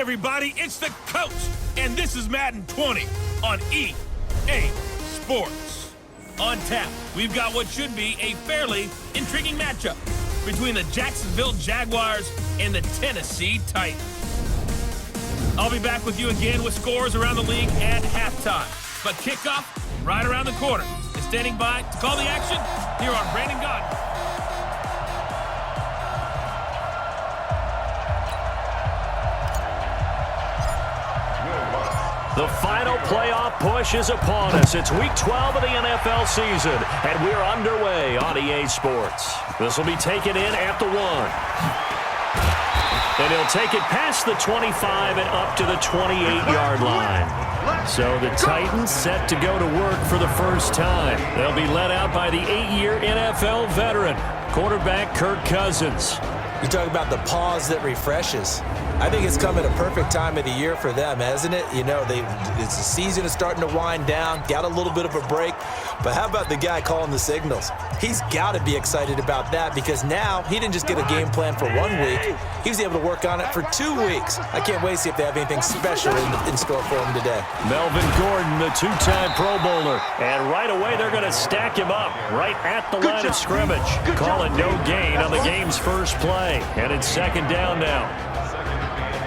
everybody, it's the coach, and this is Madden 20 on EA Sports. On tap, we've got what should be a fairly intriguing matchup between the Jacksonville Jaguars and the Tennessee Titans. I'll be back with you again with scores around the league at halftime, but kickoff right around the corner. And standing by to call the action here on Brandon Godden. The final playoff push is upon us. It's Week 12 of the NFL season, and we're underway on EA Sports. This will be taken in at the 1. And he'll take it past the 25 and up to the 28-yard line. So the Titans set to go to work for the first time. They'll be led out by the 8-year NFL veteran, quarterback Kirk Cousins. You talk about the pause that refreshes. I think it's come at a perfect time of the year for them, hasn't it? You know, the season is starting to wind down, got a little bit of a break. But how about the guy calling the signals? He's got to be excited about that because now he didn't just get a game plan for 1 week. He was able to work on it for 2 weeks. I can't wait to see if they have anything special in store for him today. Melvin Gordon, the 2-time Pro Bowler. And right away, they're going to stack him up right at the line of scrimmage. Calling no gain on the game's first play. And it's second down now.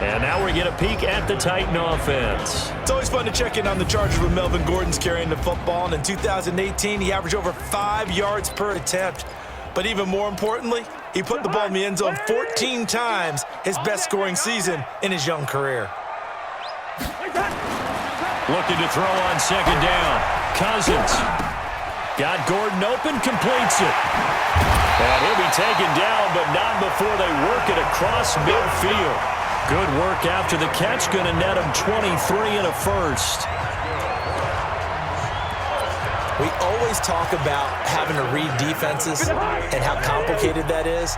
And now we get a peek at the Titan offense. It's always fun to check in on the Chargers when Melvin Gordon's carrying the football. And in 2018, he averaged over 5 yards per attempt. But even more importantly, he put the ball in the end zone 14 times, his best scoring season in his young career. Looking to throw on second down. Cousins. Got Gordon open, completes it. And he'll be taken down, but not before they work it across midfield. Good work after the catch, going to net him 23 and a first. We always talk about having to read defenses and how complicated that is.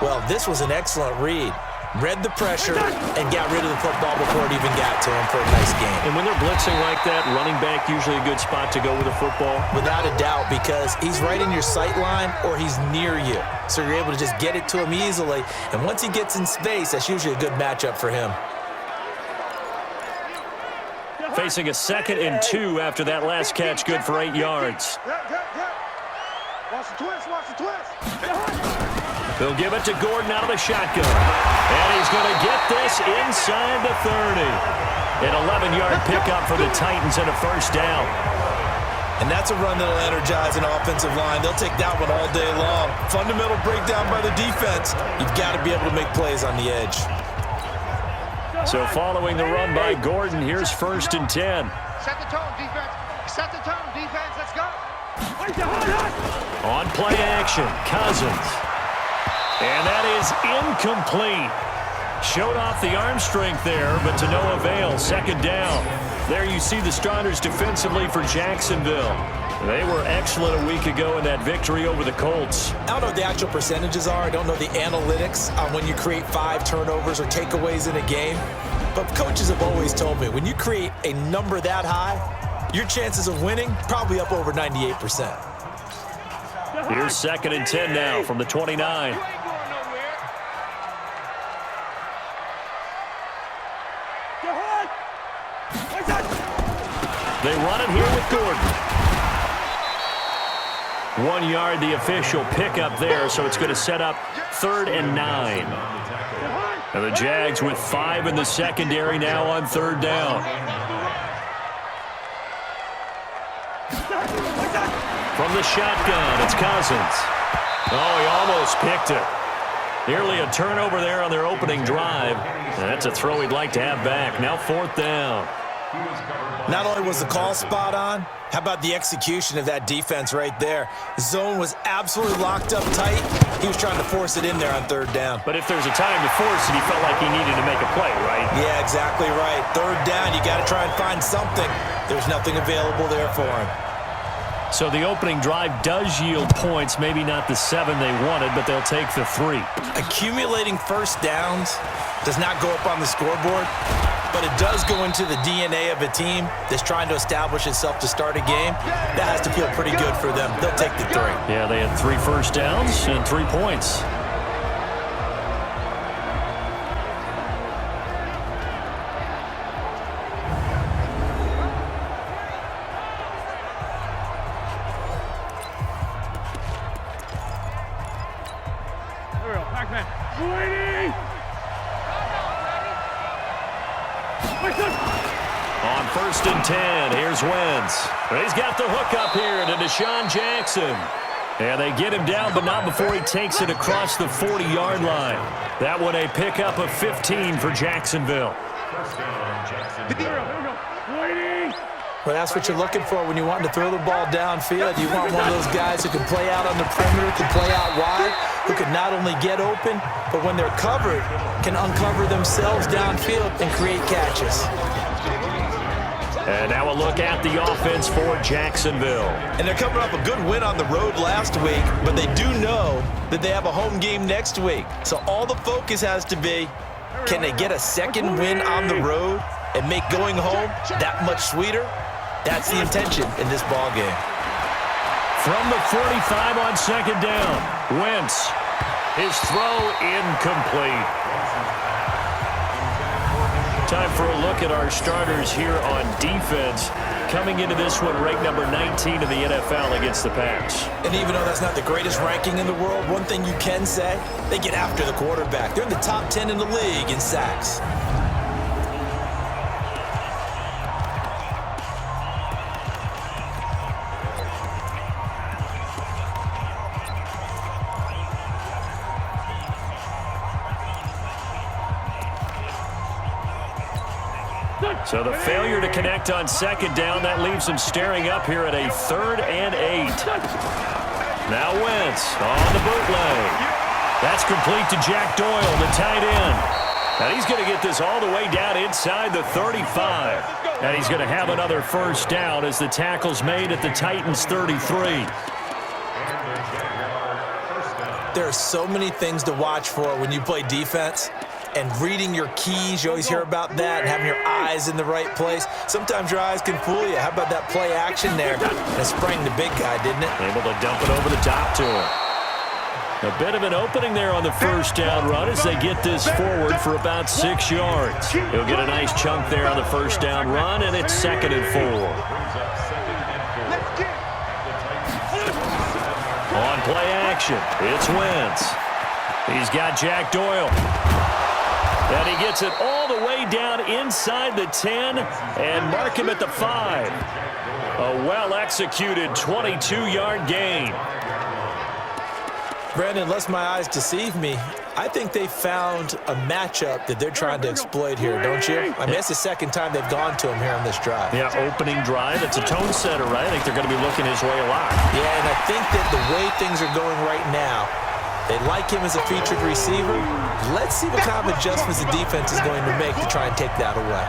Well, this was an excellent read. Read the pressure and got rid of the football before it even got to him for a nice game. And when they're blitzing like that, running back usually a good spot to go with the football? Without a doubt, because he's right in your sight line or he's near you. So you're able to just get it to him easily. And once he gets in space, that's usually a good matchup for him. Facing a 2nd and 2 after that last catch, good for 8 yards. Watch the twist, watch the twist. They'll give it to Gordon out of the shotgun. And he's going to get this inside the 30. An 11-yard pickup for the Titans and a first down. And that's a run that'll energize an offensive line. They'll take that one all day long. Fundamental breakdown by the defense. You've got to be able to make plays on the edge. So following the run by Gordon, here's 1st and 10. Set the tone, defense. Set the tone, defense. Let's go. On play action, Cousins. And that is incomplete. Showed off the arm strength there, but to no avail. 2nd down. There you see the starters defensively for Jacksonville. They were excellent a week ago in that victory over the Colts. I don't know what the actual percentages are. I don't know the analytics on when you create 5 turnovers or takeaways in a game. But coaches have always told me, when you create a number that high, your chances of winning probably up over 98%. Here's 2nd and 10 now from the 29. They run it here with Gordon. 1 yard, the official pickup there, so it's going to set up 3rd and 9. And the Jags with 5 in the secondary now on 3rd down. From the shotgun, it's Cousins. Oh, he almost picked it. Nearly a turnover there on their opening drive. And that's a throw he'd like to have back. Now 4th down. Not only was the call spot on, how about the execution of that defense right there? The zone was absolutely locked up tight. He was trying to force it in there on 3rd down. But if there's a time to force it, he felt like he needed to make a play, right? Yeah, exactly right. 3rd down, you got to try and find something. There's nothing available there for him. So the opening drive does yield points, maybe not the 7 they wanted, but they'll take the 3. Accumulating first downs does not go up on the scoreboard, but it does go into the DNA of a team that's trying to establish itself to start a game. That has to feel pretty good for them. They'll take the 3. Yeah, they had 3 first downs and 3 points. 1st and 10. Here's Wentz. He's got the hook up here to Deshaun Jackson. And they get him down, but not before he takes it across the 40-yard line. That one a pickup of 15 for Jacksonville. Well, that's what you're looking for when you want to throw the ball downfield. You want one of those guys who can play out on the perimeter, can play out wide, who can not only get open, but when they're covered, can uncover themselves downfield and create catches. And now a look at the offense for Jacksonville. And they're coming off a good win on the road last week, but they do know that they have a home game next week. So all the focus has to be, can they get a second win on the road and make going home that much sweeter? That's the intention in this ball game. From the 45 on 2nd down, Wentz. His throw incomplete. Time for a look at our starters here on defense. Coming into this one, ranked number 19 in the NFL against the pass. And even though that's not the greatest ranking in the world, one thing you can say, they get after the quarterback. They're in the top 10 in the league in sacks. So the failure to connect on 2nd down, that leaves him staring up here at a 3rd and 8. Now Wentz on the bootleg. That's complete to Jack Doyle, the tight end. And he's going to get this all the way down inside the 35. And he's going to have another 1st down as the tackle's made at the Titans' 33. There are so many things to watch for when you play defense. And reading your keys, you always hear about that, and having your eyes in the right place. Sometimes your eyes can fool you. How about that play action there? And it sprang the big guy, didn't it? Able to dump it over the top to him. A bit of an opening there on the 1st down run as they get this forward for about 6 yards. He'll get a nice chunk there on the 1st down run, and it's 2nd and 4. On play action, it's Wentz. He's got Jack Doyle. And he gets it all the way down inside the 10 and mark him at the 5. A well-executed 22-yard gain. Brandon, unless my eyes deceive me, I think they found a matchup that they're trying to exploit here, don't you? I mean, it's the 2nd time they've gone to him here on this drive. Yeah, opening drive. It's a tone setter, right? I think they're going to be looking his way a lot. Yeah, and I think that the way things are going right now, they like him as a featured receiver. Let's see what kind of adjustments the defense is going to make to try and take that away.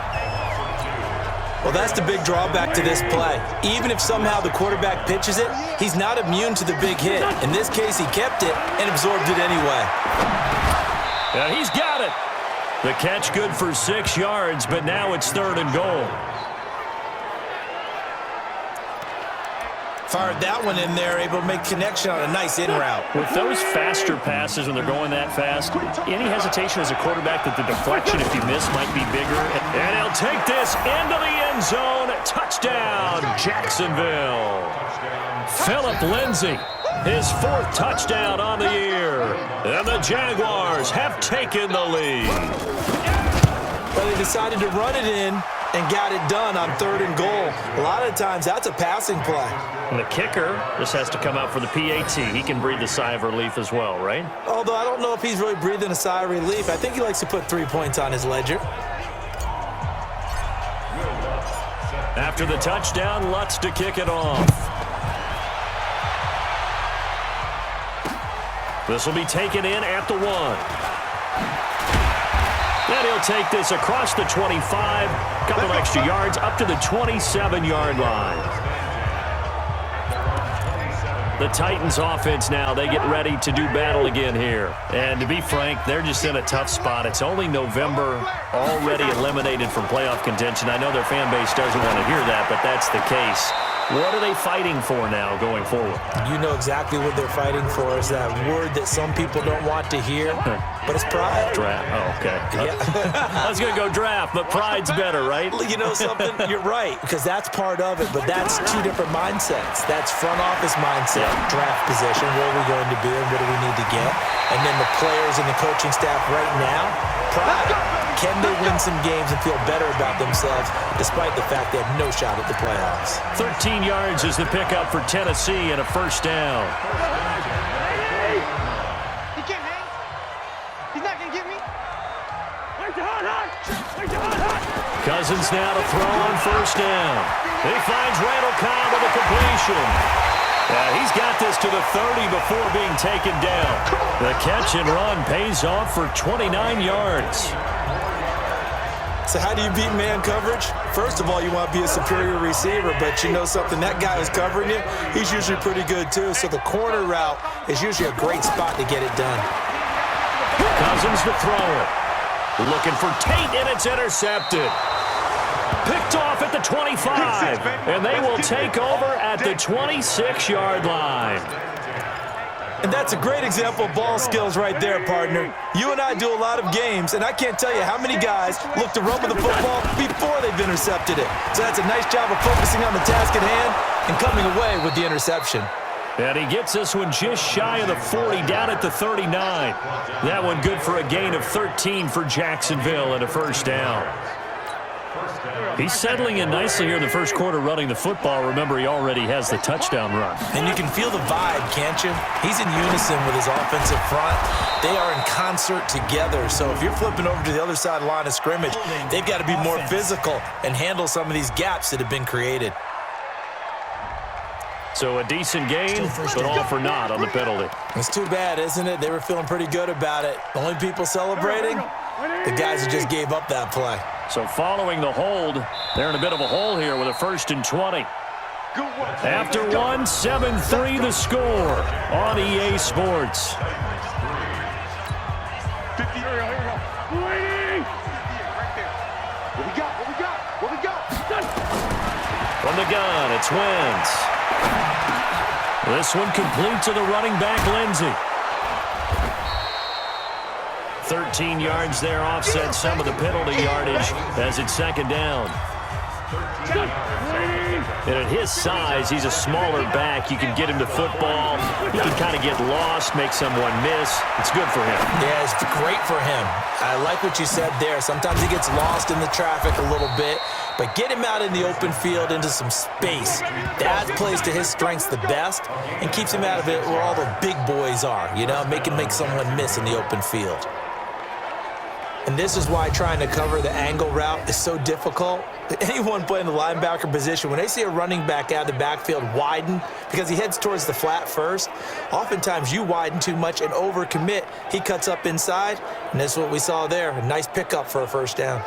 Well, that's the big drawback to this play. Even if somehow the quarterback pitches it, he's not immune to the big hit. In this case, he kept it and absorbed it anyway. Yeah, he's got it. The catch good for 6 yards, but now it's 3rd and goal. Fired that one in there, able to make connection on a nice in route. With those faster passes when they're going that fast, any hesitation as a quarterback that the deflection, if you miss, might be bigger. And he'll take this into the end zone. Touchdown, Jacksonville. Phillip Lindsay, his 4th touchdown on the year. And the Jaguars have taken the lead. Well, they decided to run it in and got it done on 3rd and goal. A lot of times, that's a passing play. And the kicker just has to come out for the PAT. He can breathe a sigh of relief as well, right? Although I don't know if he's really breathing a sigh of relief. I think he likes to put 3 points on his ledger. After the touchdown, Lutz to kick it off. This will be taken in at the 1. And he'll take this across the 25. Couple extra yards up to the 27-yard line. The Titans offense now, they get ready to do battle again here. And to be frank, they're just in a tough spot. It's only November, already eliminated from playoff contention. I know their fan base doesn't want to hear that, but that's the case. What are they fighting for now going forward? You know exactly what they're fighting for. Is that word that some people don't want to hear, but it's pride. Draft. Oh, okay. Yeah. I was going to go draft, but pride's better, right? You know something? You're right, because that's part of it, but that's 2 different mindsets. That's front office mindset, draft position, where are we going to be and what do we need to get? And then the players and the coaching staff right now, pride. Can they win some games and feel better about themselves despite the fact they have no shot at the playoffs? 13 yards is the pickup for Tennessee and a first down. He can't hang. He's not going to get me. Cousins now to throw on first down. He finds Randall Cobb with a completion. He's got this to the 30 before being taken down. The catch and run pays off for 29 yards. So how do you beat man coverage? First of all, you want to be a superior receiver, but you know something, that guy who's covering you, he's usually pretty good too. So the corner route is usually a great spot to get it done. Cousins to throw it. Looking for Tate, and it's intercepted. Picked off at the 25, and they will take over at the 26-yard line. And that's a great example of ball skills right there, partner. You and I do a lot of games, and I can't tell you how many guys look to run with the football before they've intercepted it. So that's a nice job of focusing on the task at hand and coming away with the interception. And he gets this one just shy of the 40, down at the 39. That one good for a gain of 13 for Jacksonville and a first down. He's settling in nicely here in the first quarter running the football. Remember, he already has the touchdown run. And you can feel the vibe, can't you? He's in unison with his offensive front. They are in concert together. So if you're flipping over to the other side of the line of scrimmage, they've got to be more physical and handle some of these gaps that have been created. So a decent gain, but all for naught on the penalty. It's too bad, isn't it? They were feeling pretty good about it. The only people celebrating, the guys who just gave up that play. So following the hold, they're in a bit of a hole here with a 1st and 20. After one, 7-3 the score on EA Sports. 50, here we go. What we got? From the gun, it's Wentz. This one complete to the running back, Lindsey. 13 yards there, offset some of the penalty yardage as it's second down. And at his size, he's a smaller back. You can get him to football. He can kind of get lost, make someone miss. It's good for him. Yeah, it's great for him. I like what you said there. Sometimes he gets lost in the traffic a little bit, but get him out in the open field into some space. That plays to his strengths the best and keeps him out of it where all the big boys are, you know, make someone miss in the open field. And this is why trying to cover the angle route is so difficult. Anyone playing the linebacker position, when they see a running back out of the backfield widen because he heads towards the flat first, oftentimes you widen too much and overcommit. He cuts up inside, and that's what we saw there. A nice pickup for a first down.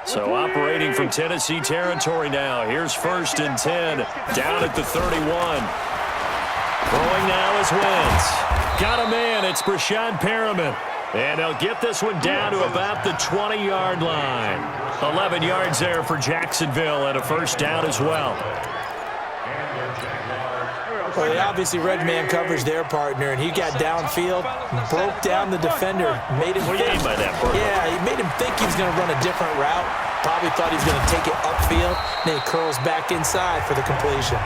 So operating from Tennessee territory now. Here's 1st and 10, down at the 31. Throwing now is Wentz. Got a man, it's Brashad Perriman. And they'll get this one down to about the 20-yard line. 11 yards there for Jacksonville and a first down as well. Well, they obviously read man coverage their partner, and he got downfield, broke down the defender, made him What do you mean by that, Bert? Yeah, he made him think he was going to run a different route. Probably thought he was going to take it upfield. Then he curls back inside for the completion.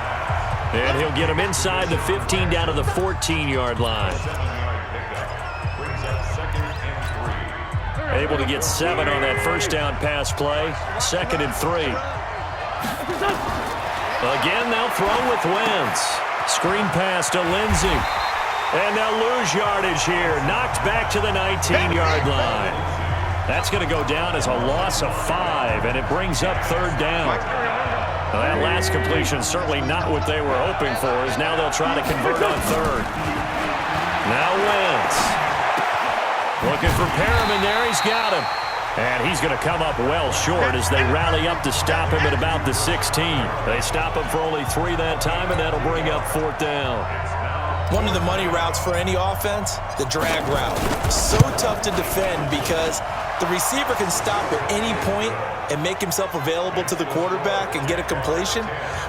And he'll get him inside the 15 down to the 14-yard line. Able to get 7 on that first down pass play. 2nd and 3. Again, they'll throw with Wentz. Screen pass to Lindsey. And they'll lose yardage here. Knocked back to the 19-yard line. That's going to go down as a loss of 5, and it brings up 3rd down. Well, that last completion certainly not what they were hoping for, as now they'll try to convert on 3rd. Now Wentz. Looking for Perriman there. He's got him. And he's going to come up well short as they rally up to stop him at about the 16. They stop him for only 3 that time, and that'll bring up 4th down. One of the money routes for any offense, the drag route. So tough to defend because the receiver can stop at any point and make himself available to the quarterback and get a completion.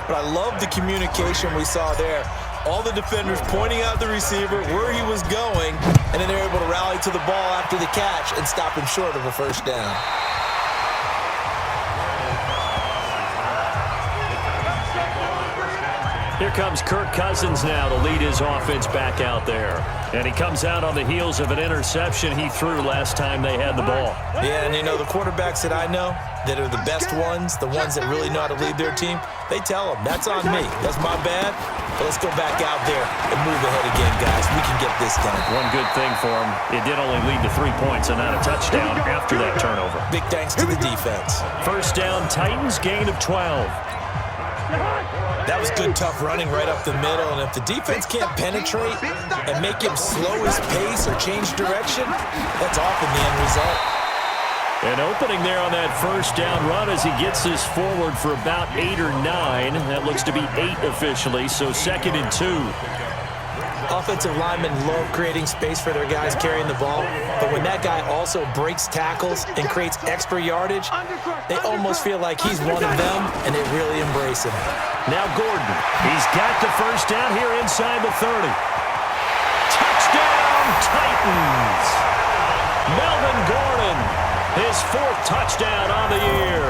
But I love the communication we saw there. All the defenders pointing out the receiver, where he was going, and then they're able to rally to the ball after the catch and stop him short of a first down. Here comes Kirk Cousins now to lead his offense back out there. And he comes out on the heels of an interception he threw last time they had the ball. Yeah, and you know, the quarterbacks that I know that are the best ones, the ones that really know how to lead their team, they tell them, that's on me. That's my bad. But let's go back out there and move ahead again, guys. We can get this done. One good thing for him, it did only lead to 3 points and not a touchdown after that turnover. Big thanks to the defense. First down, Titans, gain of 12. That was good, tough running right up the middle, and if the defense can't penetrate and make him slow his pace or change direction, that's often the end result. An opening there on that first down run as he gets this forward for about 8 or 9. That looks to be 8 officially, so 2nd and 2. Offensive linemen love creating space for their guys carrying the ball, but when that guy also breaks tackles and creates extra yardage, they almost feel like he's one of them, and they really embrace him. Now Gordon, he's got the first down here inside the 30. Touchdown, Titans! Melvin Gordon, his 4th touchdown on the year,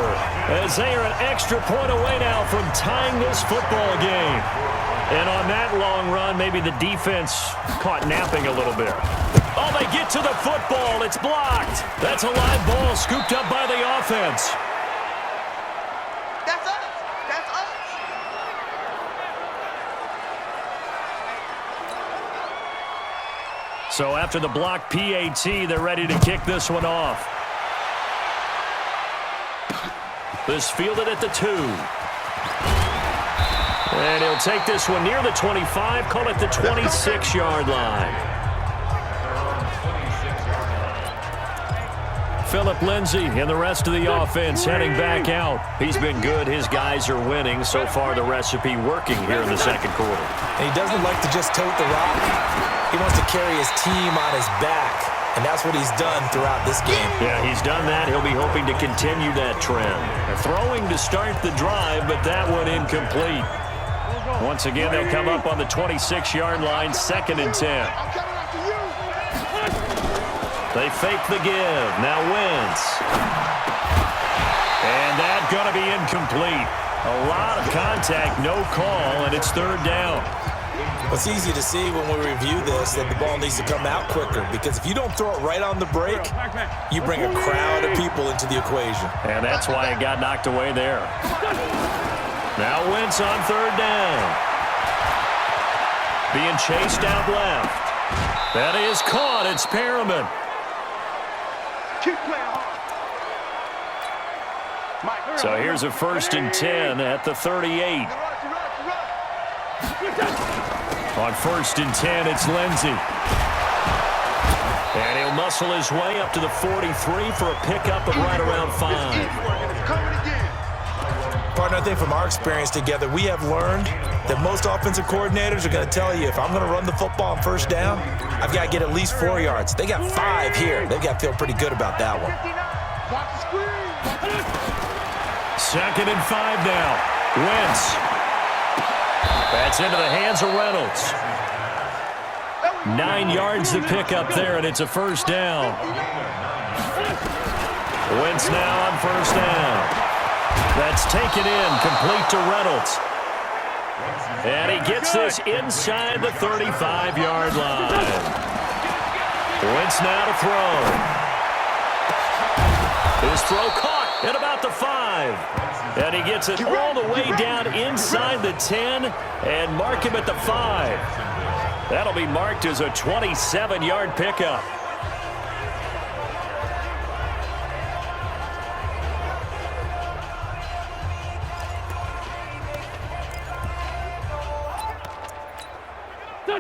as they are an extra point away now from tying this football game. And on that long run, maybe the defense caught napping a little bit. Oh, they get to the football. It's blocked. That's a live ball scooped up by the offense. That's us. That's us. So after the block PAT, they're ready to kick this one off. This fielded at the 2. And he'll take this one near the 25, call it the 26-yard line. Philip Lindsay and the rest of the offense heading back out. He's been good. His guys are winning. So far, the recipe working here in the second quarter. And he doesn't like to just tote the rock. He wants to carry his team on his back. And that's what he's done throughout this game. Yeah, he's done that. He'll be hoping to continue that trend. Throwing to start the drive, but that one incomplete. Once again, they'll come up on the 26-yard line, 2nd and 10. They fake the give. Now Wentz. And that's going to be incomplete. A lot of contact, no call, and it's 3rd down. It's easy to see when we review this that the ball needs to come out quicker, because if you don't throw it right on the break, you bring a crowd of people into the equation. And that's why it got knocked away there. Now Wentz on 3rd down. Being chased out left. That is caught. It's Perriman. So here's a 1st and 10 at the 38. On 1st and 10, it's Lindsay. And he'll muscle his way up to the 43 for a pickup of right around 5. Partner, I think from our experience together, we have learned that most offensive coordinators are going to tell you, if I'm going to run the football on 1st down, I've got to get at least 4 yards. They got 5 here. They've got to feel pretty good about that one. 2nd and 5 now. Wentz. That's into the hands of Reynolds. 9 yards to pick up there, and it's a 1st down. Wentz now on 1st down. That's taken in, complete to Reynolds. And he gets this inside the 35-yard line. Wentz now to throw. His throw caught at about the 5. And he gets it all the way down inside the 10 and mark him at the 5. That'll be marked as a 27-yard pickup.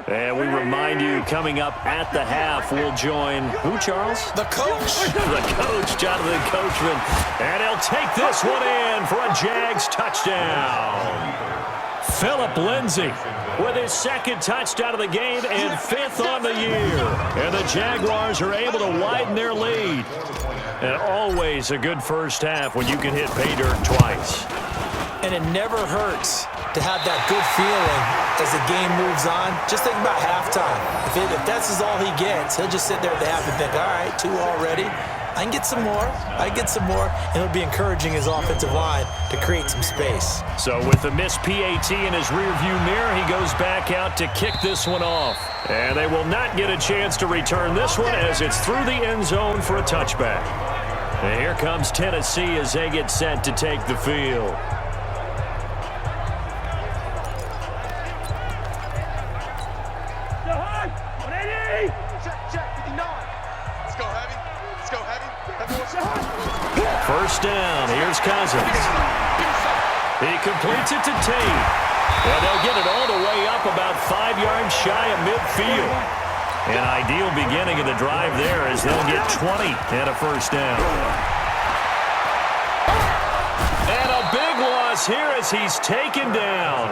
And we remind you, coming up at the half, we'll join who, Charles? The coach. The coach, Jonathan Coachman. And he'll take this one in for a Jags touchdown. Philip Lindsay with his 2nd touchdown of the game and 5th on the year. And the Jaguars are able to widen their lead. And always a good first half when you can hit pay dirt twice. And it never hurts to have that good feeling as the game moves on. Just think about halftime. If that's all he gets, he'll just sit there at the half and think, all right, 2 already. I can get some more. And it'll be encouraging his offensive line to create some space. So with the missed PAT in his rearview mirror, he goes back out to kick this one off. And they will not get a chance to return this one as it's through the end zone for a touchback. And here comes Tennessee as they get set to take the field. First down, here's Cousins. He completes it to Tate. And they'll get it all the way up about 5 yards shy of midfield. An ideal beginning of the drive there as they'll get 20 and a first down. And a big loss here as he's taken down.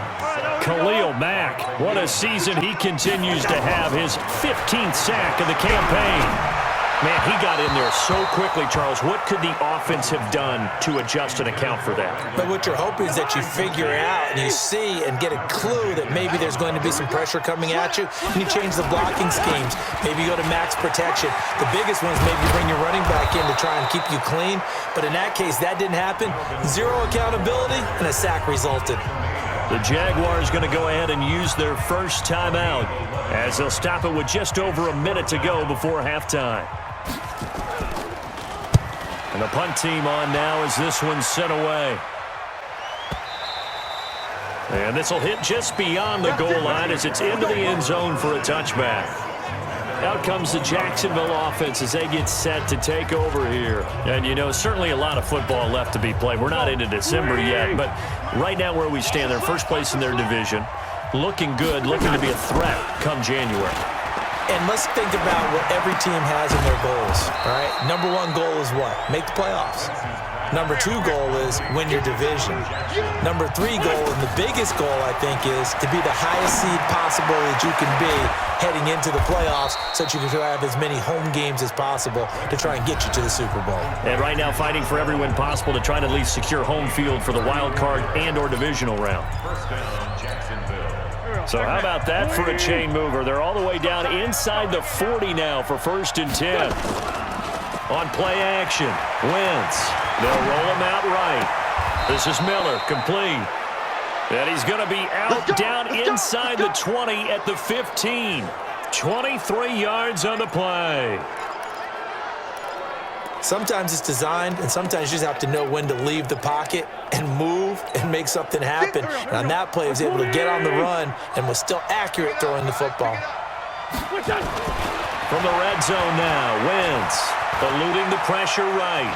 Khalil Mack, what a season he continues to have, his 15th sack of the campaign. Man, he got in there so quickly, Charles. What could the offense have done to adjust and account for that? But what you're hoping is that you figure out and you see and get a clue that maybe there's going to be some pressure coming at you, and you change the blocking schemes. Maybe you go to max protection. The biggest one is maybe bring your running back in to try and keep you clean. But in that case, that didn't happen. 0 accountability, and a sack resulted. The Jaguars going to go ahead and use their first timeout as they'll stop it with just over a minute to go before halftime. And the punt team on now as this one's sent away. And this will hit just beyond the goal line as it's into the end zone for a touchback. Out comes the Jacksonville offense as they get set to take over here. And, you know, certainly a lot of football left to be played. We're not into December yet, but right now where we stand, they're first place in their division. Looking good, looking to be a threat come January. And let's think about what every team has in their goals, all right? Number 1 goal is what? Make the playoffs. Number 2 goal is win your division. Number 3 goal, and the biggest goal, I think, is to be the highest seed possible that you can be heading into the playoffs so that you can have as many home games as possible to try and get you to the Super Bowl. And right now fighting for every win possible to try and at least secure home field for the wild card and or divisional round. First down, Jacksonville. So how about that for a chain mover? They're all the way down inside the 40 now for 1st and 10. On play action, Wentz. They'll roll him out right. This is Miller, complete. And he's going to be out down inside the 20 at the 15. 23 yards on the play. Sometimes it's designed, and sometimes you just have to know when to leave the pocket and move and make something happen. And on that play, he was able to get on the run and was still accurate throwing the football. From the red zone now, Wentz eluding the pressure right.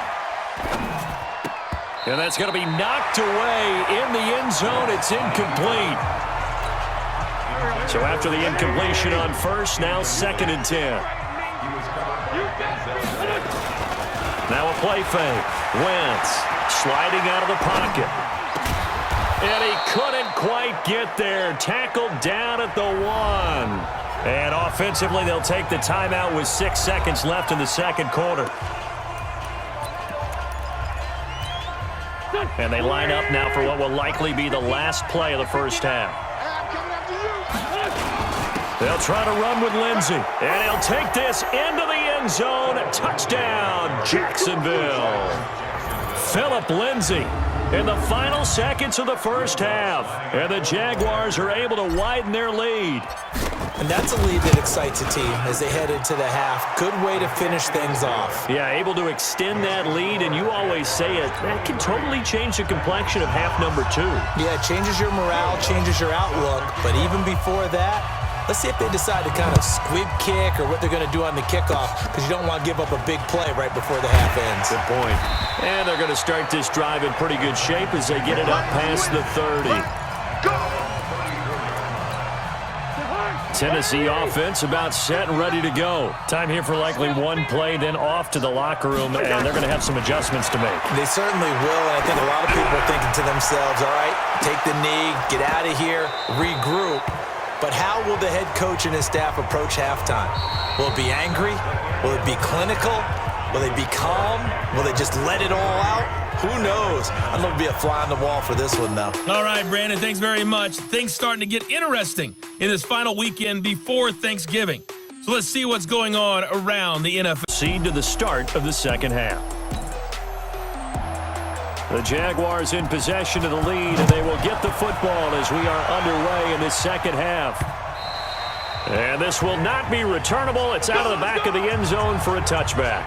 And that's going to be knocked away in the end zone. It's incomplete. So after the incompletion on first, now 2nd and 10. Now a play fake. Wentz sliding out of the pocket. And he couldn't quite get there. Tackled down at the 1. And offensively, they'll take the timeout with 6 seconds left in the second quarter. And they line up now for what will likely be the last play of the first half. They'll try to run with Lindsey. And he'll take this into the end zone. Touchdown, Jacksonville. Phillip Lindsey in the final seconds of the first half. And the Jaguars are able to widen their lead. And that's a lead that excites a team as they head into the half. Good way to finish things off. Yeah, able to extend that lead, and you always say it, that can totally change the complexion of half number 2. Yeah, it changes your morale, changes your outlook. But even before that, let's see if they decide to kind of squib kick or what they're going to do on the kickoff, because you don't want to give up a big play right before the half ends. Good point. And they're going to start this drive in pretty good shape as they get it up past the 30. Tennessee offense about set and ready to go. Time here for likely one play, then off to the locker room, and they're going to have some adjustments to make. They certainly will, and I think a lot of people are thinking to themselves, all right, take the knee, get out of here, regroup. But how will the head coach and his staff approach halftime? Will it be angry? Will it be clinical? Will they be calm? Will they just let it all out? Who knows? I'm going to be a fly on the wall for this one, though. All right, Brandon, thanks very much. Things starting to get interesting in this final weekend before Thanksgiving. So let's see what's going on around the NFL. Proceed to the start of the second half. The Jaguars in possession of the lead, and they will get the football as we are underway in this second half. And this will not be returnable. It's out of the back of the end zone for a touchback.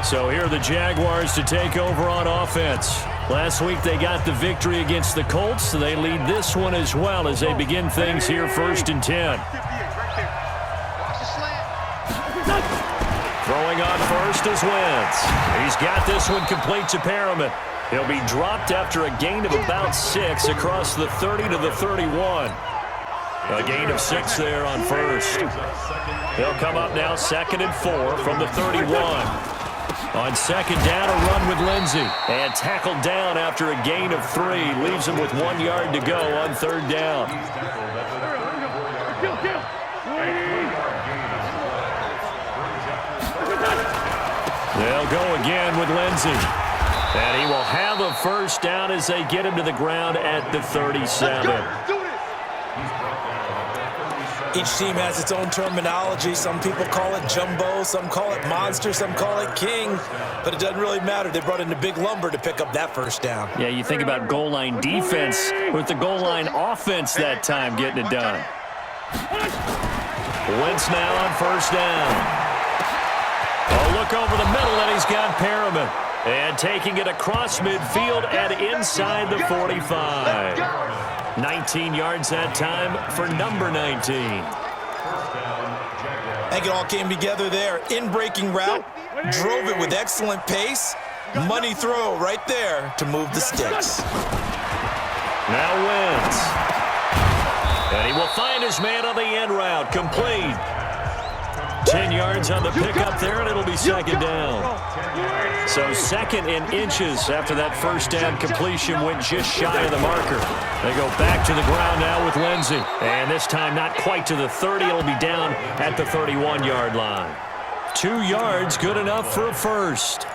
So here are the Jaguars to take over on offense. Last week they got the victory against the Colts, so they lead this one as well as they begin things here 1st and 10. Throwing on first is Wentz. He's got this one complete to Perriman. He'll be dropped after a gain of about 6 across the 30 to the 31. A gain of 6 there on first. He'll come up now 2nd and 4 from the 31. On 2nd down, a run with Lindsey. And tackled down after a gain of 3. Leaves him with 1 yard to go on 3rd down. They'll go again with Lindsey. And he will have a first down as they get him to the ground at the 37. Each team has its own terminology. Some people call it jumbo, some call it monster, some call it king. But it doesn't really matter. They brought in the big lumber to pick up that first down. Yeah, you think about goal line defense with the goal line offense that time getting it done. Wentz now on first down. A look over the middle, and he's got Perriman. And taking it across midfield and inside the 45. 19 yards that time for number 19. I think it all came together there. In-breaking route, drove it with excellent pace. Money throw right there to move the sticks. Now Wentz. And he will find his man on the end route. Complete. 10 yards on the pickup there, and it'll be 2nd down. So 2nd in inches after that first down completion went just shy of the marker. They go back to the ground now with Lindsey. And this time not quite to the 30. It'll be down at the 31-yard line. 2 yards, good enough for a first.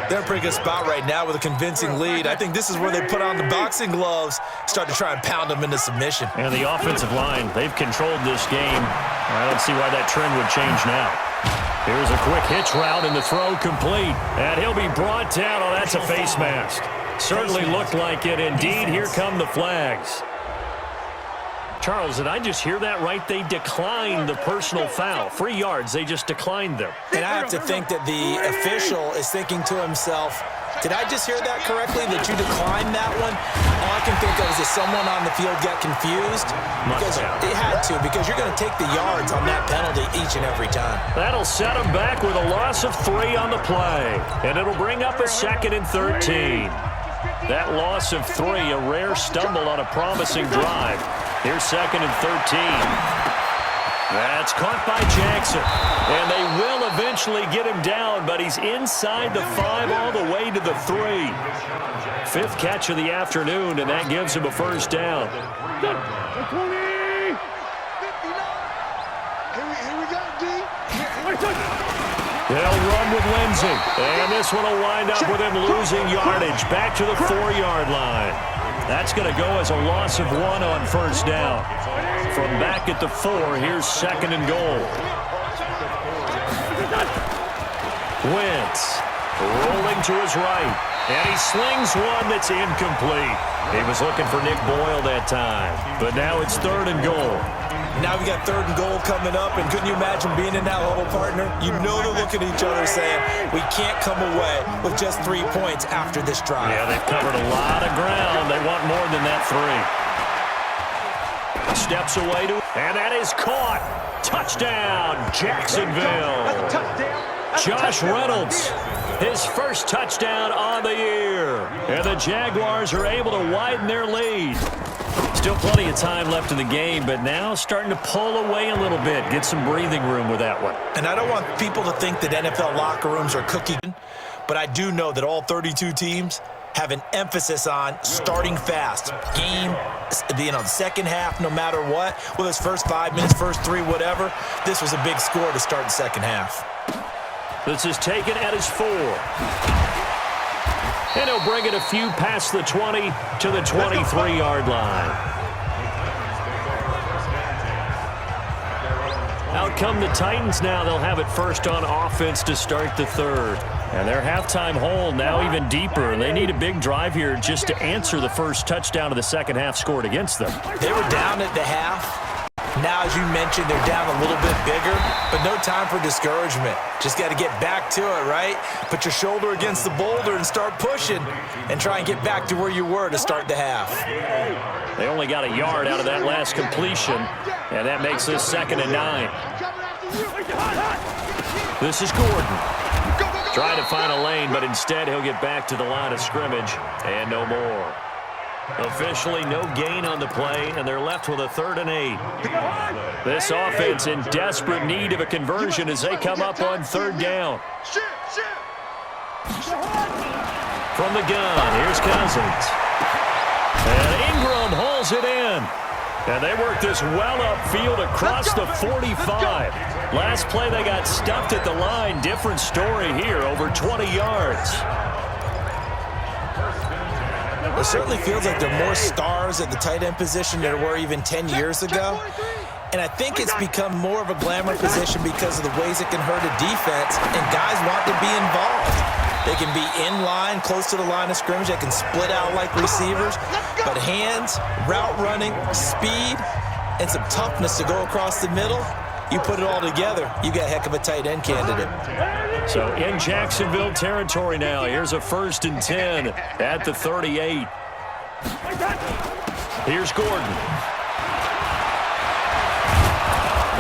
They're in a pretty good spot right now with a convincing lead. I think this is where they put on the boxing gloves, start to try and pound them into submission. And the offensive line, they've controlled this game. I don't see why that trend would change now. Here's a quick hitch route and the throw complete. And he'll be brought down. Oh, that's a face mask. Certainly looked like it. Indeed, here come the flags. Charles, did I just hear that right? They declined the personal foul. 3 yards, they just declined them. And I have to think that the official is thinking to himself, did I just hear that correctly, that you declined that one? All I can think of is that someone on the field got confused. Because it had to, because you're going to take the yards on that penalty each and every time. That'll set them back with a loss of 3 on the play. And it'll bring up a 2nd and 13. That loss of 3, a rare stumble on a promising drive. Here's 2nd and 13. That's caught by Jackson. And they will eventually get him down, but he's inside the 5 all the way to the 3. 5th catch of the afternoon, and that gives him a first down. Here we go, D. They'll run with Lindsey. And this one will wind up with him losing yardage back to the 4-yard line. That's going to go as a loss of 1 on first down. From back at the 4, here's 2nd and goal. Wentz rolling to his right. And he slings one that's incomplete. He was looking for Nick Boyle that time. But now it's 3rd and goal. Now we got 3rd and goal coming up, and couldn't you imagine being in that level, partner? You know they're looking at each other saying, we can't come away with just 3 points after this drive. Yeah, they've covered a lot of ground. They want more than that 3. Steps away to, and that is caught. Touchdown, Jacksonville. Josh Reynolds, his first touchdown on the year. And the Jaguars are able to widen their lead. Still plenty of time left in the game, but now starting to pull away a little bit, get some breathing room with that one. And I don't want people to think that NFL locker rooms are cookie, but I do know that all 32 teams have an emphasis on starting fast. Game, the second half, no matter what, whether it's first 5 minutes, first 3, whatever, this was a big score to start the second half. This is taken at his 4. And he'll bring it a few past the 20 to the 23-yard line. Out come the Titans now. They'll have it first on offense to start the third. And their halftime hole now even deeper. They need a big drive here just to answer the first touchdown of the second half scored against them. They were down at the half. Now, as you mentioned, they're down a little bit bigger, but no time for discouragement. Just got to get back to it, right? Put your shoulder against the boulder and start pushing and try and get back to where you were to start the half. They only got a yard out of that last completion, and that makes this 2nd and 9. This is Gordon. Trying to find a lane, but instead he'll get back to the line of scrimmage and no more. Officially no gain on the play, and they're left with a 3rd and 8. This offense in desperate need of a conversion as they come up on 3rd down. From the gun, here's Cousins. And Ingram hauls it in. And they work this well upfield across the 45. Last play they got stuffed at the line. Different story here, over 20 yards. It certainly feels like there are more stars at the tight end position than there were even 10 years ago. And I think it's become more of a glamour position because of the ways it can hurt a defense, and guys want to be involved. They can be in line, close to the line of scrimmage. They can split out like receivers. But hands, route running, speed, and some toughness to go across the middle, you put it all together, you got a heck of a tight end candidate. So in Jacksonville territory now, here's a 1st and 10 at the 38. Here's Gordon.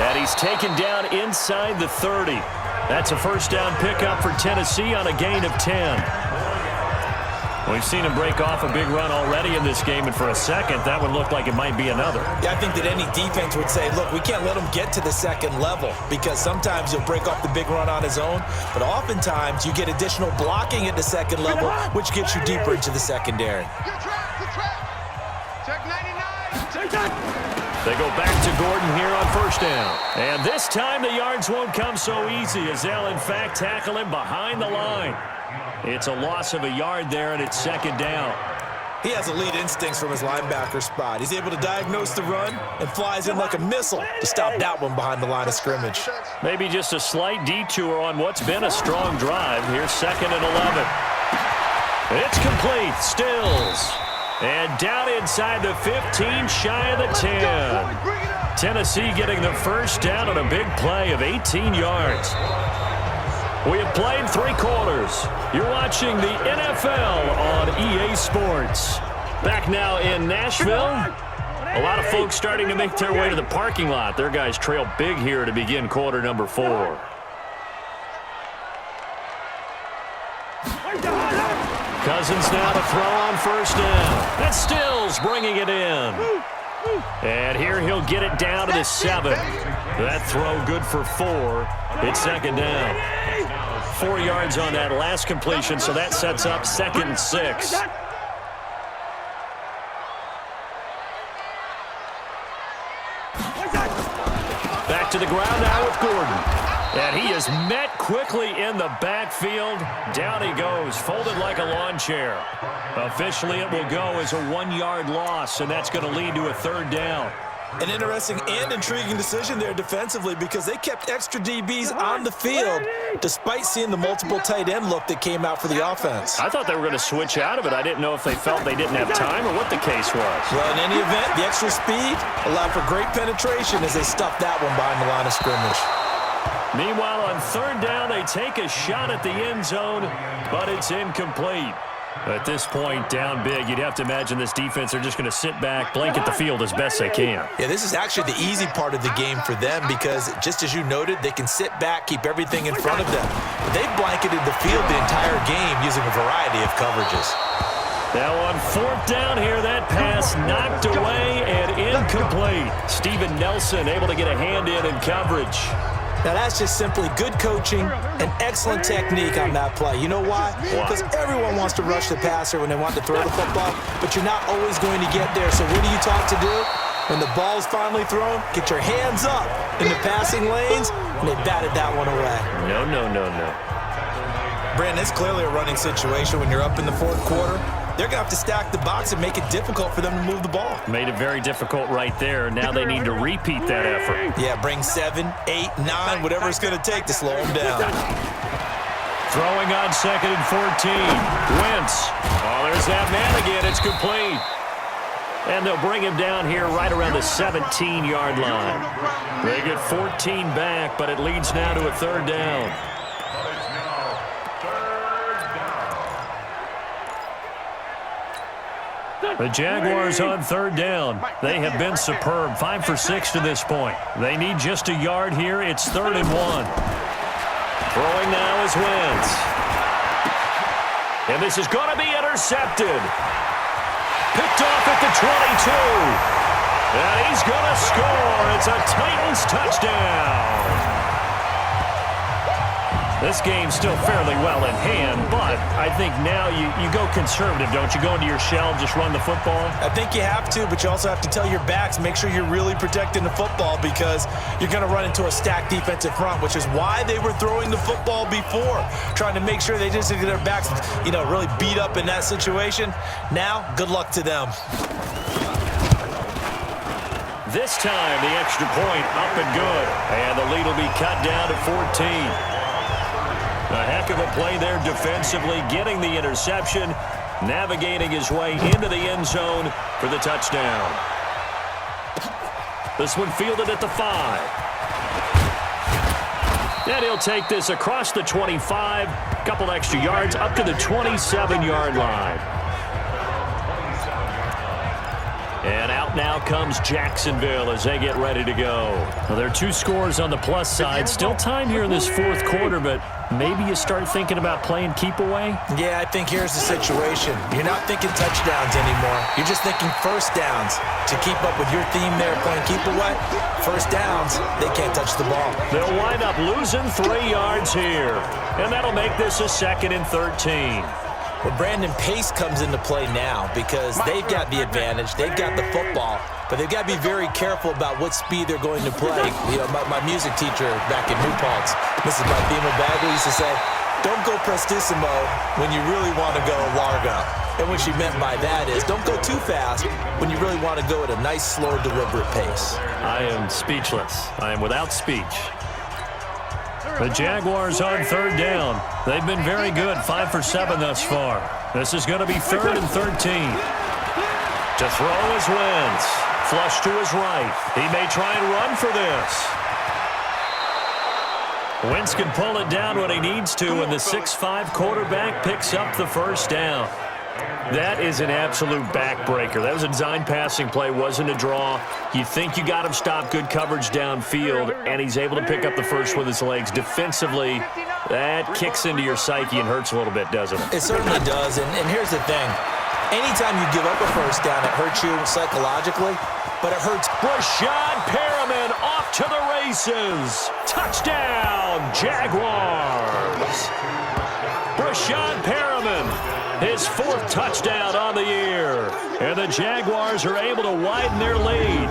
And he's taken down inside the 30. That's a 1st down pickup for Tennessee on a gain of 10. We've seen him break off a big run already in this game, and for a second, that one looked like it might be another. Yeah, I think that any defense would say, look, we can't let him get to the 2nd level because sometimes he'll break off the big run on his own, but oftentimes you get additional blocking at the 2nd level, which gets you deeper into the secondary. Good track. Check 99. They go back to Gordon here on 1st down. And this time the yards won't come so easy as they'll, in fact, tackle him behind the line. It's a loss of a yard there, and it's 2nd down. He has elite instincts from his linebacker spot. He's able to diagnose the run and flies in like a missile to stop that one behind the line of scrimmage. Maybe just a slight detour on what's been a strong drive. Here's 2nd and 11. It's complete. Stills. And down inside the 15, shy of the 10. Tennessee getting the 1st down on a big play of 18 yards. We have played 3 quarters. You're watching the NFL on EA Sports. Back now in Nashville. A lot of folks starting to make their way to the parking lot. Their guys trail big here to begin quarter number 4. Cousins now to throw on 1st down. And Stills bringing it in. And here he'll get it down to the 7. That throw good for 4. It's 2nd down. 4 yards on that last completion, so that sets up 2nd and 6. Back to the ground now with Gordon. And he is met quickly in the backfield. Down he goes, folded like a lawn chair. Officially, it will go as a 1-yard loss, and that's going to lead to a 3rd down. An interesting and intriguing decision there defensively because they kept extra DBs on the field despite seeing the multiple tight end look that came out for the offense. I thought they were going to switch out of it. I didn't know if they felt they didn't have time or what the case was. Well, in any event, the extra speed allowed for great penetration as they stuffed that one behind the line of scrimmage. Meanwhile, on 3rd down, they take a shot at the end zone, but it's incomplete. At this point, down big, you'd have to imagine this defense are just going to sit back, blanket the field as best they can. Yeah, this is actually the easy part of the game for them because, just as you noted, they can sit back, keep everything in front of them. But they've blanketed the field the entire game using a variety of coverages. Now on 4th down here, that pass knocked away and incomplete. Steven Nelson able to get a hand in coverage. Now, that's just simply good coaching and excellent technique on that play. You know why? Because everyone wants to rush the passer when they want to throw the football, but you're not always going to get there. So what are you taught to do? When the ball's finally thrown, get your hands up in the passing lanes, and they batted that one away. No, no, no, no. Brandon, it's clearly a running situation when you're up in the fourth quarter. They're going to have to stack the box and make it difficult for them to move the ball. Made it very difficult right there. Now they need to repeat that effort. Yeah, bring 7, 8, 9, whatever it's going to take to slow them down. Throwing on 2nd and 14. Wentz. Oh, there's that man again. It's complete. And they'll bring him down here right around the 17-yard line. They get 14 back, but it leads now to a 3rd down. The Jaguars on 3rd down. They have been superb. 5 for 6 to this point. They need just a yard here. It's 3rd and 1. Throwing now is Wentz. And this is going to be intercepted. Picked off at the 22. And he's going to score. It's a Titans touchdown. This game's still fairly well in hand, but I think now you go conservative, don't you? Go into your shell, just run the football? I think you have to, but you also have to tell your backs, make sure you're really protecting the football because you're going to run into a stacked defensive front, which is why they were throwing the football before, trying to make sure they just get their backs, really beat up in that situation. Now, good luck to them. This time, the extra point up and good, and the lead will be cut down to 14. A heck of a play there defensively, getting the interception, navigating his way into the end zone for the touchdown. This one fielded at the 5. And he'll take this across the 25, couple extra yards up to the 27-yard line. And out now comes Jacksonville as they get ready to go. Well, there are 2 scores on the plus side. Still time here in this fourth quarter, but maybe you start thinking about playing keep away? Yeah, I think here's the situation. You're not thinking touchdowns anymore. You're just thinking first downs. To keep up with your theme there, playing keep away, first downs, they can't touch the ball. They'll wind up losing 3 yards here. And that'll make this a 2nd and 13. Well, Brandon, pace comes into play now because they've got the advantage. They've got the football, but they've got to be very careful about what speed they're going to play. My music teacher back in New Paltz, Mrs. Marthema Bagley, used to say, don't go prestissimo when you really want to go largo. And what she meant by that is don't go too fast when you really want to go at a nice, slow, deliberate pace. I am speechless. I am without speech. The Jaguars on 3rd down. They've been very good, 5 for 7 thus far. This is going to be 3rd and 13. To throw is Wentz. Flush to his right. He may try and run for this. Wentz can pull it down when he needs to, and the 6'5" quarterback picks up the first down. That is an absolute backbreaker. That was a design passing play, wasn't a draw. You think you got him stopped, good coverage downfield, and he's able to pick up the first with his legs. Defensively, that kicks into your psyche and hurts a little bit, doesn't it? It certainly does, and here's the thing. Anytime you give up a first down, it hurts you psychologically, but it hurts. Rashad Perriman off to the races. Touchdown, Jaguars. Rashad Perriman, his 4th touchdown on the year. And the Jaguars are able to widen their lead.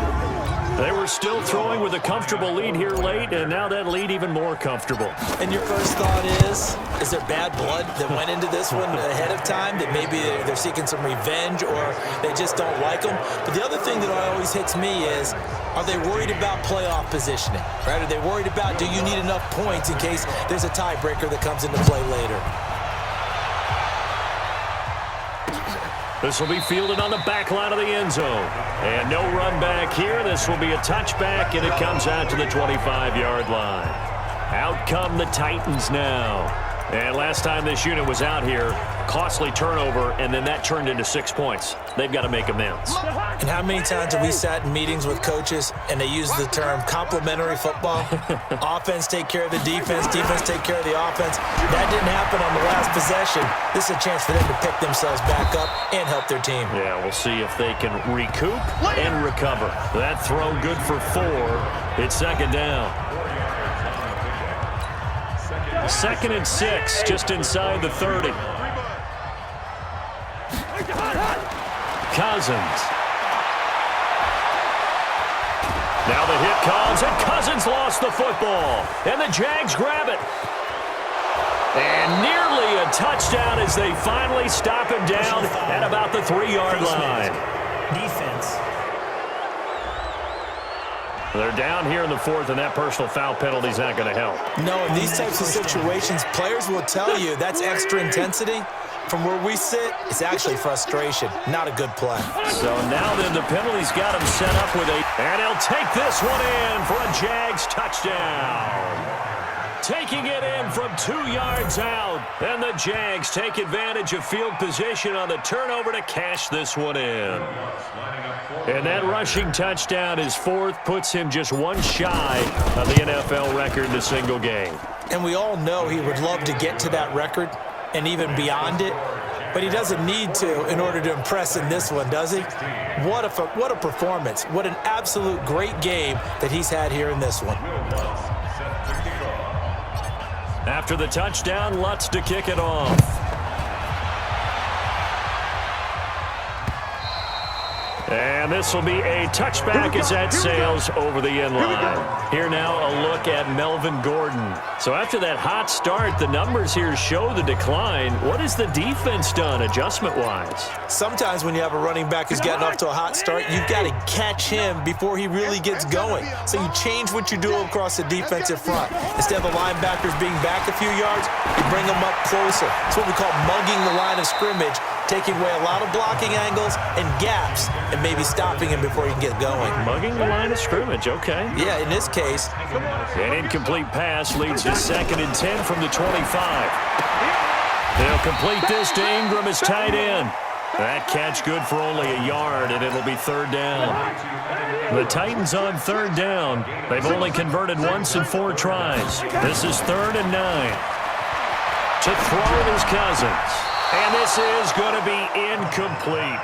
They were still throwing with a comfortable lead here late, and now that lead even more comfortable. And your first thought is there bad blood that went into this one ahead of time, that maybe they're seeking some revenge or they just don't like them? But the other thing that always hits me is, are they worried about playoff positioning? Right? Are they worried about, do you need enough points in case there's a tiebreaker that comes into play later? This will be fielded on the back line of the end zone. And no run back here. This will be a touchback, and it comes out to the 25-yard line. Out come the Titans now. And last time this unit was out here, costly turnover, and then that turned into 6 points. They've got to make amends. And how many times have we sat in meetings with coaches and they use the term complementary football? Offense take care of the defense, defense take care of the offense. That didn't happen on the last possession. This is a chance for them to pick themselves back up and help their team. Yeah, we'll see if they can recoup and recover. That throw good for 4. It's 2nd down. 2nd and 6, just inside the 30. Cousins. Now the hit comes, and Cousins lost the football. And the Jags grab it. And nearly a touchdown as they finally stop him down at about the 3-yard line. Defense. They're down here in the 4th, and that personal foul penalty is not going to help. No, in these types of situations, players will tell you that's extra intensity. From where we sit, it's actually frustration, not a good play. So now then the penalty's got him set up with and he'll take this one in for a Jags touchdown. Taking it in from 2 yards out. And the Jags take advantage of field position on the turnover to cash this one in. And that rushing touchdown, his 4th, puts him just one shy of the NFL record in a single game. And we all know he would love to get to that record and even beyond it, but he doesn't need to in order to impress in this one, does he? What a performance. What an absolute great game that he's had here in this one. After the touchdown, Lutz to kick it off. And this will be a touchback as that sails over the end line. Here now a look at Melvin Gordon. So after that hot start, the numbers here show the decline. What has the defense done adjustment-wise? Sometimes when you have a running back who's gotten off to a hot start, you've got to catch him before he really gets going. So you change what you do across the defensive front. Instead of the linebackers being back a few yards, you bring them up closer. It's what we call mugging the line of scrimmage, taking away a lot of blocking angles and gaps and maybe stopping him before he can get going. Mugging the line of scrimmage, okay. Yeah, in this case. An incomplete pass leads to 2nd and 10 from the 25. They'll complete this to Ingram as tight end. That catch good for only a yard, and it'll be 3rd down. The Titans on 3rd down. They've only converted once in 4 tries. This is 3rd and 9. To throw is Cousins. And this is going to be incomplete.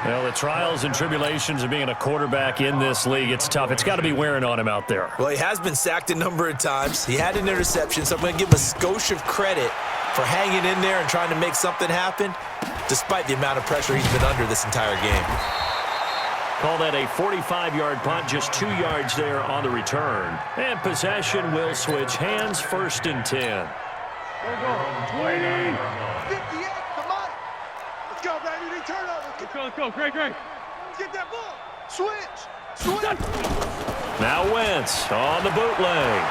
Well, the trials and tribulations of being a quarterback in this league, it's tough. It's got to be wearing on him out there. Well, he has been sacked a number of times. He had an interception, so I'm going to give him a skosh of credit for hanging in there and trying to make something happen, despite the amount of pressure he's been under this entire game. Call that a 45-yard punt, just 2 yards there on the return. And possession will switch hands, 1st and 10. Go, 20. 58, come on. Let's go, baby. Let's go. Great. Let's get that ball. Switch. Now Wentz on the bootleg.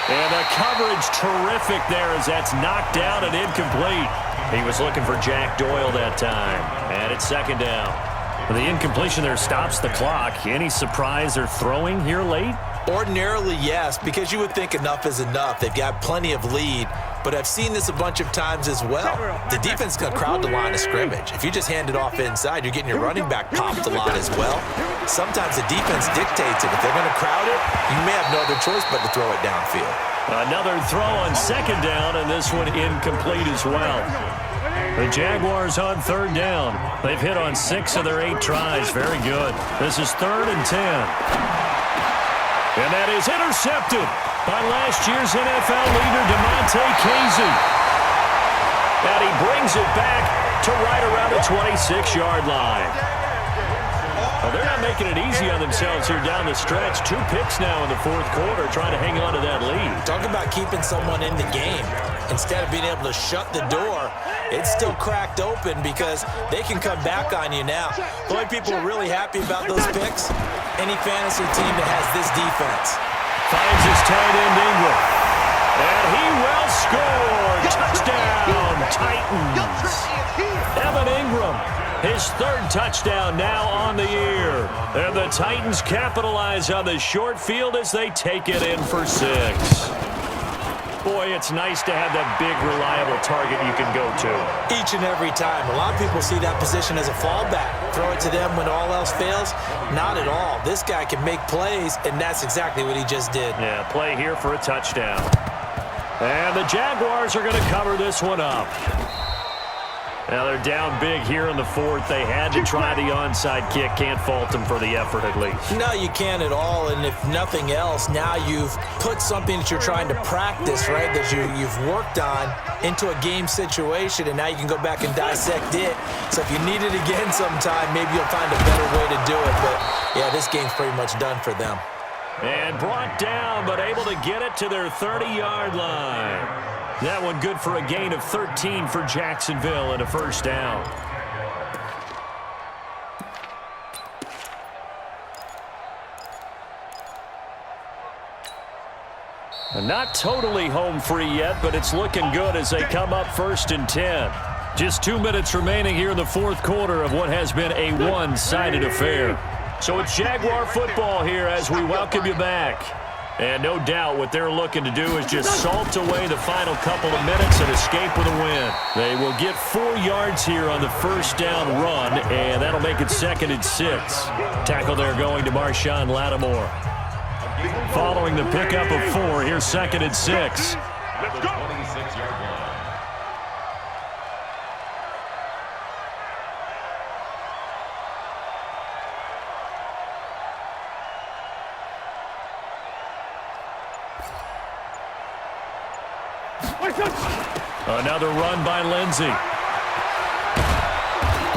And the coverage terrific there as that's knocked down and incomplete. He was looking for Jack Doyle that time. And it's 2nd down. The incompletion there stops the clock. Any surprise they're throwing here late? Ordinarily, yes, because you would think enough is enough. They've got plenty of lead, but I've seen this a bunch of times as well. The defense is going to crowd the line of scrimmage. If you just hand it off inside, you're getting your running back popped a lot as well. Sometimes the defense dictates it. If they're going to crowd it, you may have no other choice but to throw it downfield. Another throw on 2nd down, and this one incomplete as well. The Jaguars on 3rd down. They've hit on 6 of their 8 tries. Very good. This is 3rd and 10. And that is intercepted by last year's NFL leader, DeMonte Casey. And he brings it back to right around the 26-yard line. Well, they're not making it easy on themselves here down the stretch. 2 picks now in the 4th quarter, trying to hang on to that lead. Talk about keeping someone in the game. Instead of being able to shut the door, it's still cracked open because they can come back on you now. The only people who are really happy about those picks, any fantasy team that has this defense. Finds his tight end Ingram. And he will score. Touchdown, Titans. Evan Ingram, his 3rd touchdown now on the year. And the Titans capitalize on the short field as they take it in for 6. Boy, it's nice to have that big, reliable target you can go to. Each and every time. A lot of people see that position as a fallback. Throw it to them when all else fails. Not at all. This guy can make plays, and that's exactly what he just did. Yeah, play here for a touchdown. And the Jaguars are going to cover this one up. Now they're down big here in the fourth. They had to try the onside kick. Can't fault them for the effort at least. No, you can't at all. And if nothing else, now you've put something that you're trying to practice, right, that you've worked on into a game situation, and now you can go back and dissect it. So if you need it again sometime, maybe you'll find a better way to do it. But, yeah, this game's pretty much done for them. And brought down, but able to get it to their 30-yard line. That one good for a gain of 13 for Jacksonville and a first down. Not totally home free yet, but it's looking good as they come up 1st and 10. Just 2 minutes remaining here in the fourth quarter of what has been a one-sided affair. So it's Jaguar football here as we welcome you back. And no doubt what they're looking to do is just salt away the final couple of minutes and escape with a win. They will get 4 yards here on the first down run, and that'll make it 2nd and 6. Tackle there going to Marshawn Lattimore. Following the pickup of 4, here's 2nd and 6. Let's go. 26-yard line. Another run by Lindsey.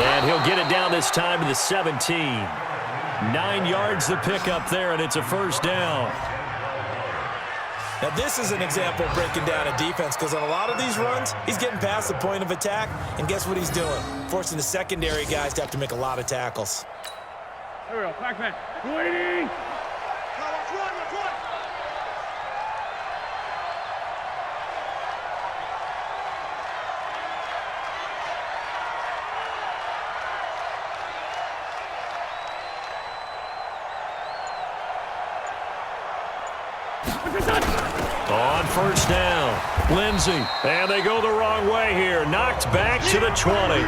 And he'll get it down this time to the 17. 9 yards the pickup there, and it's a first down. Now, this is an example of breaking down a defense, because on a lot of these runs, he's getting past the point of attack, and guess what he's doing? Forcing the secondary guys to have to make a lot of tackles. There we go. Back man. Waiting. Let's run. On first down, Lindsey, and they go the wrong way here. Knocked back to the 20.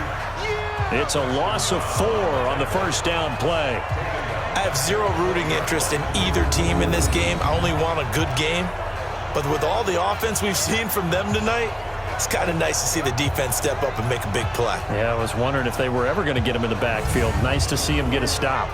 It's a loss of 4 on the first down play. I have zero rooting interest in either team in this game. I only want a good game. But with all the offense we've seen from them tonight, it's kind of nice to see the defense step up and make a big play. Yeah, I was wondering if they were ever going to get him in the backfield. Nice to see him get a stop.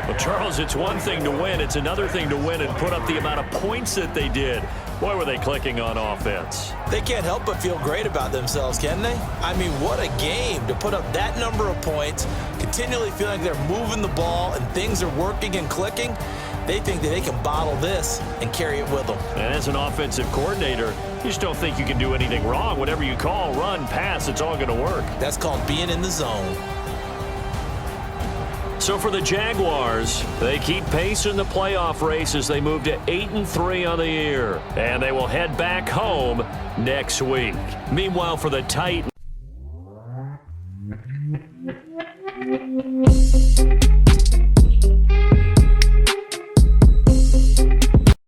Well, Charles, it's one thing to win. It's another thing to win and put up the amount of points that they did. Boy, were they clicking on offense. They can't help but feel great about themselves, can they? I mean, what a game to put up that number of points, continually feeling like they're moving the ball and things are working and clicking. They think that they can bottle this and carry it with them. And as an offensive coordinator, you just don't think you can do anything wrong. Whatever you call, run, pass, it's all going to work. That's called being in the zone. So for the Jaguars, they keep pace in the playoff race as they move to 8-3 on the year. And they will head back home next week. Meanwhile, for the Titans,